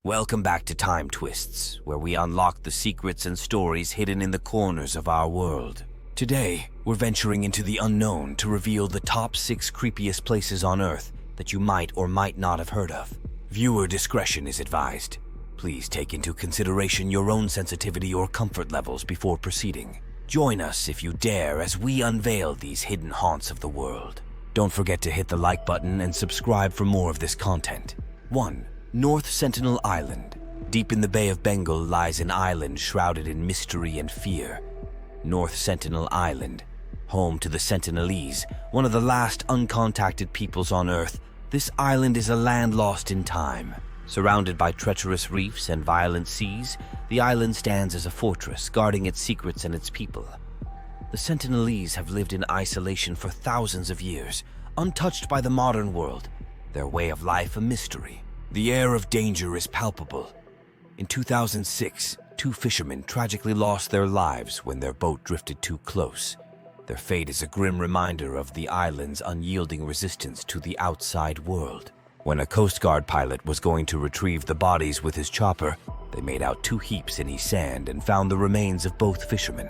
Welcome back to TimeTwists, where we unlock the secrets and stories hidden in the corners of our world. Today, we're venturing into the unknown to reveal the top 6 creepiest places on Earth that you might or might not have heard of. Viewer discretion is advised. Please take into consideration your own sensitivity or comfort levels before proceeding. Join us if you dare as we unveil these hidden haunts of the world. Don't forget to hit the like button and subscribe for more of this content. 1. North Sentinel Island. Deep in the Bay of Bengal lies an island shrouded in mystery and fear. North Sentinel Island, home to the Sentinelese, one of the last uncontacted peoples on Earth, this island is a land lost in time. Surrounded by treacherous reefs and violent seas, the island stands as a fortress, guarding its secrets and its people. The Sentinelese have lived in isolation for thousands of years, untouched by the modern world, their way of life a mystery. The air of danger is palpable. In 2006, 2 fishermen tragically lost their lives when their boat drifted too close. Their fate is a grim reminder of the island's unyielding resistance to the outside world. When a Coast Guard pilot was going to retrieve the bodies with his chopper, they made out 2 heaps in sand and found the remains of both fishermen.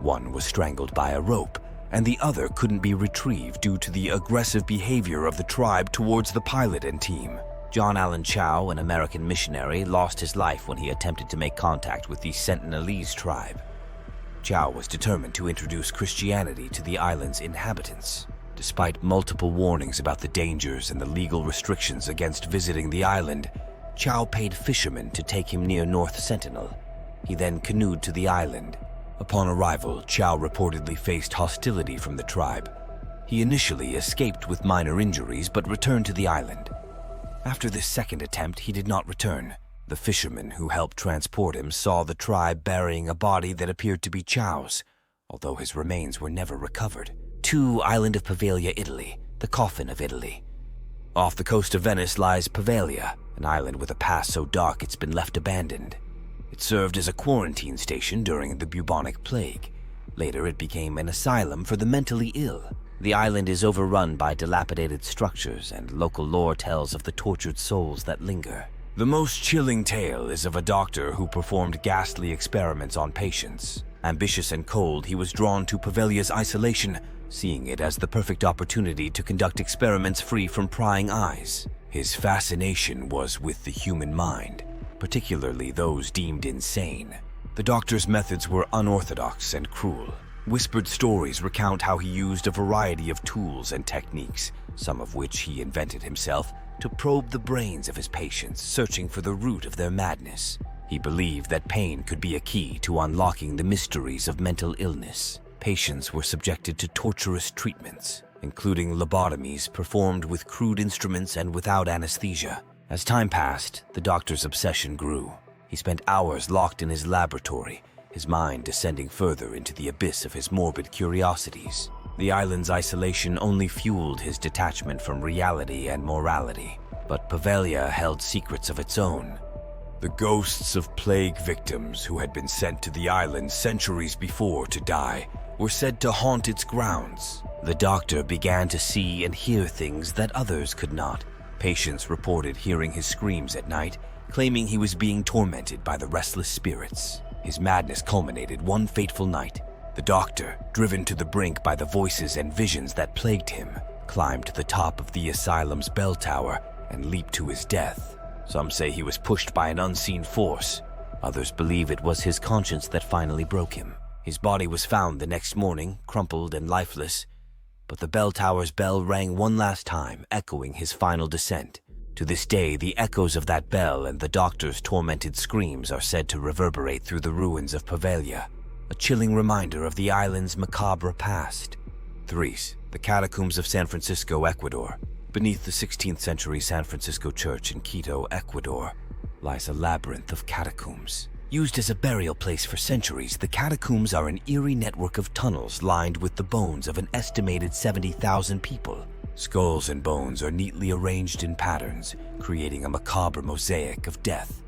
One was strangled by a rope, and the other couldn't be retrieved due to the aggressive behavior of the tribe towards the pilot and team. John Allen Chow, an American missionary, lost his life when he attempted to make contact with the Sentinelese tribe. Chow was determined to introduce Christianity to the island's inhabitants. Despite multiple warnings about the dangers and the legal restrictions against visiting the island, Chow paid fishermen to take him near North Sentinel. He then canoed to the island. Upon arrival, Chow reportedly faced hostility from the tribe. He initially escaped with minor injuries but returned to the island. After this second attempt, he did not return. The fishermen who helped transport him saw the tribe burying a body that appeared to be Chow's, although his remains were never recovered. 2. Island of Pavia Italy, the coffin of Italy. Off the coast of Venice lies Poveglia, an island with a past so dark it's been left abandoned. It served as a quarantine station during the bubonic plague. Later, it became an asylum for the mentally ill. The island is overrun by dilapidated structures, and local lore tells of the tortured souls that linger. The most chilling tale is of a doctor who performed ghastly experiments on patients. Ambitious and cold, he was drawn to Poveglia's isolation, seeing it as the perfect opportunity to conduct experiments free from prying eyes. His fascination was with the human mind, particularly those deemed insane. The doctor's methods were unorthodox and cruel. Whispered stories recount how he used a variety of tools and techniques, some of which he invented himself, to probe the brains of his patients, searching for the root of their madness. He believed that pain could be a key to unlocking the mysteries of mental illness. Patients were subjected to torturous treatments, including lobotomies performed with crude instruments and without anesthesia. As time passed, the doctor's obsession grew. He spent hours locked in his laboratory, his mind descending further into the abyss of his morbid curiosities. The island's isolation only fueled his detachment from reality and morality, but Poveglia held secrets of its own. The ghosts of plague victims who had been sent to the island centuries before to die were said to haunt its grounds. The doctor began to see and hear things that others could not. Patients reported hearing his screams at night, claiming he was being tormented by the restless spirits. His madness culminated one fateful night. The doctor, driven to the brink by the voices and visions that plagued him, climbed to the top of the asylum's bell tower and leaped to his death. Some say he was pushed by an unseen force. Others believe it was his conscience that finally broke him. His body was found the next morning, crumpled and lifeless, but the bell tower's bell rang one last time, echoing his final descent. To this day, the echoes of that bell and the doctor's tormented screams are said to reverberate through the ruins of Poveglia, a chilling reminder of the island's macabre past. 3. The Catacombs of San Francisco, Ecuador. Beneath the 16th century San Francisco church in Quito, Ecuador, lies a labyrinth of catacombs. Used as a burial place for centuries, the catacombs are an eerie network of tunnels lined with the bones of an estimated 70,000 people. Skulls and bones are neatly arranged in patterns, creating a macabre mosaic of death.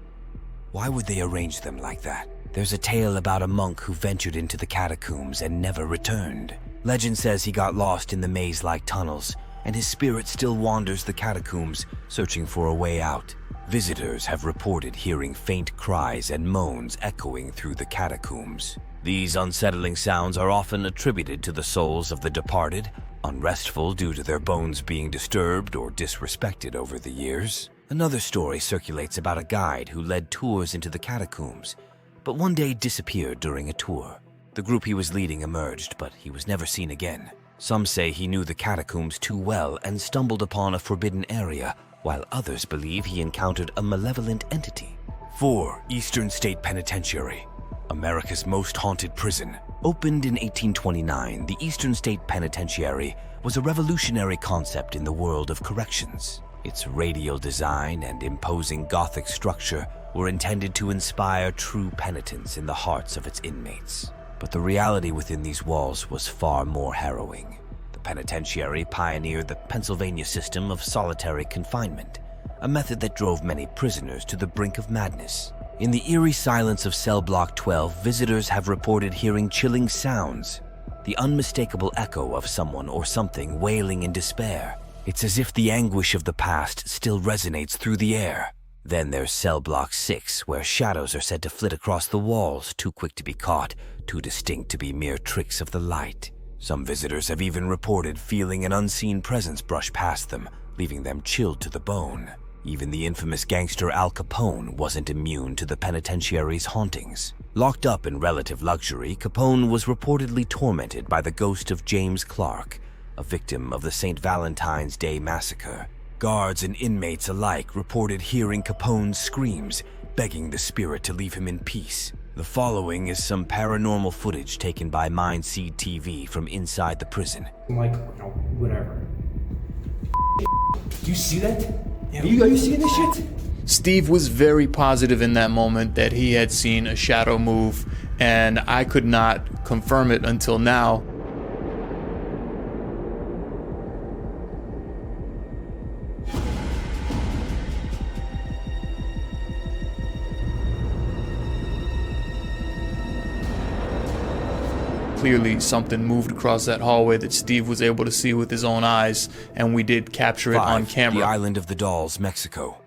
Why would they arrange them like that? There's a tale about a monk who ventured into the catacombs and never returned. Legend says he got lost in the maze-like tunnels, and his spirit still wanders the catacombs, searching for a way out. Visitors have reported hearing faint cries and moans echoing through the catacombs. These unsettling sounds are often attributed to the souls of the departed, unrestful due to their bones being disturbed or disrespected over the years. Another story circulates about a guide who led tours into the catacombs, but one day disappeared during a tour. The group he was leading emerged, but he was never seen again. Some say he knew the catacombs too well and stumbled upon a forbidden area, while others believe he encountered a malevolent entity. 4. Eastern State Penitentiary, America's most haunted prison. Opened in 1829, the Eastern State Penitentiary was a revolutionary concept in the world of corrections. Its radial design and imposing Gothic structure were intended to inspire true penitence in the hearts of its inmates. But the reality within these walls was far more harrowing. The penitentiary pioneered the Pennsylvania system of solitary confinement, a method that drove many prisoners to the brink of madness. In the eerie silence of cell block 12, visitors have reported hearing chilling sounds, the unmistakable echo of someone or something wailing in despair. It's as if the anguish of the past still resonates through the air. Then there's cell block 6, where shadows are said to flit across the walls, too quick to be caught, too distinct to be mere tricks of the light. Some visitors have even reported feeling an unseen presence brush past them, leaving them chilled to the bone. Even the infamous gangster Al Capone wasn't immune to the penitentiary's hauntings. Locked up in relative luxury, Capone was reportedly tormented by the ghost of James Clark, a victim of the St. Valentine's Day massacre. Guards and inmates alike reported hearing Capone's screams, begging the spirit to leave him in peace. The following is some paranormal footage taken by Mindseed TV from inside the prison. Whatever. Do you see that? Are you seeing this shit? Steve was very positive in that moment that he had seen a shadow move, and I could not confirm it until now. Clearly, something moved across that hallway that Steve was able to see with his own eyes, and we did capture it on camera. The Island of the Dolls, Mexico.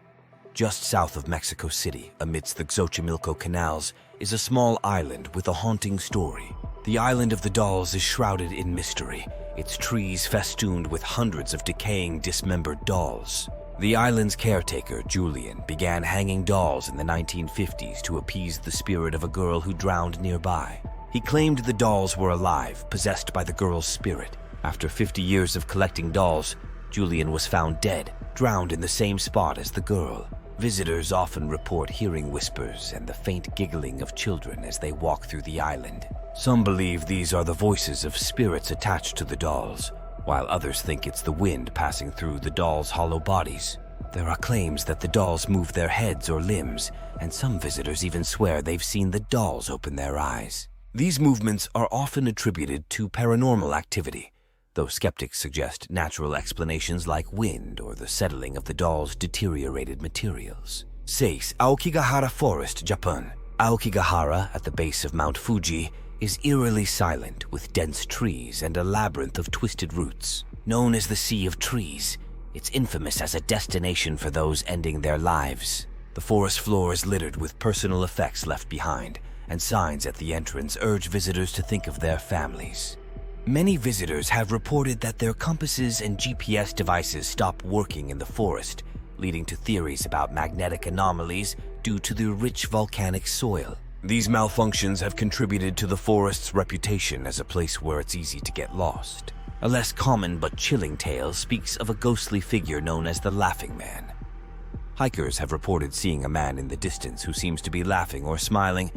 Just south of Mexico City, amidst the Xochimilco canals, is a small island with a haunting story. The Island of the Dolls is shrouded in mystery, its trees festooned with hundreds of decaying, dismembered dolls. The island's caretaker, Julian, began hanging dolls in the 1950s to appease the spirit of a girl who drowned nearby. He claimed the dolls were alive, possessed by the girl's spirit. After 50 years of collecting dolls, Julian was found dead, drowned in the same spot as the girl. Visitors often report hearing whispers and the faint giggling of children as they walk through the island. Some believe these are the voices of spirits attached to the dolls, while others think it's the wind passing through the dolls' hollow bodies. There are claims that the dolls move their heads or limbs, and some visitors even swear they've seen the dolls open their eyes. These movements are often attributed to paranormal activity, though skeptics suggest natural explanations like wind or the settling of the doll's deteriorated materials. 6. Aokigahara Forest, Japan. Aokigahara, at the base of Mount Fuji, is eerily silent with dense trees and a labyrinth of twisted roots. Known as the Sea of Trees, it's infamous as a destination for those ending their lives. The forest floor is littered with personal effects left behind, and signs at the entrance urge visitors to think of their families. Many visitors have reported that their compasses and GPS devices stop working in the forest, leading to theories about magnetic anomalies due to the rich volcanic soil. These malfunctions have contributed to the forest's reputation as a place where it's easy to get lost. A less common but chilling tale speaks of a ghostly figure known as the Laughing Man. Hikers have reported seeing a man in the distance who seems to be laughing or smiling,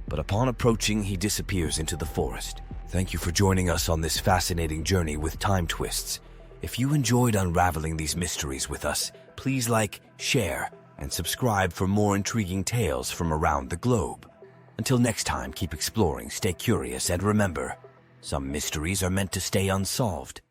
but upon approaching, he disappears into the forest. Thank you for joining us on this fascinating journey with TimeTwists. If you enjoyed unraveling these mysteries with us, please like, share, and subscribe for more intriguing tales from around the globe. Until next time, keep exploring, stay curious, and remember, some mysteries are meant to stay unsolved.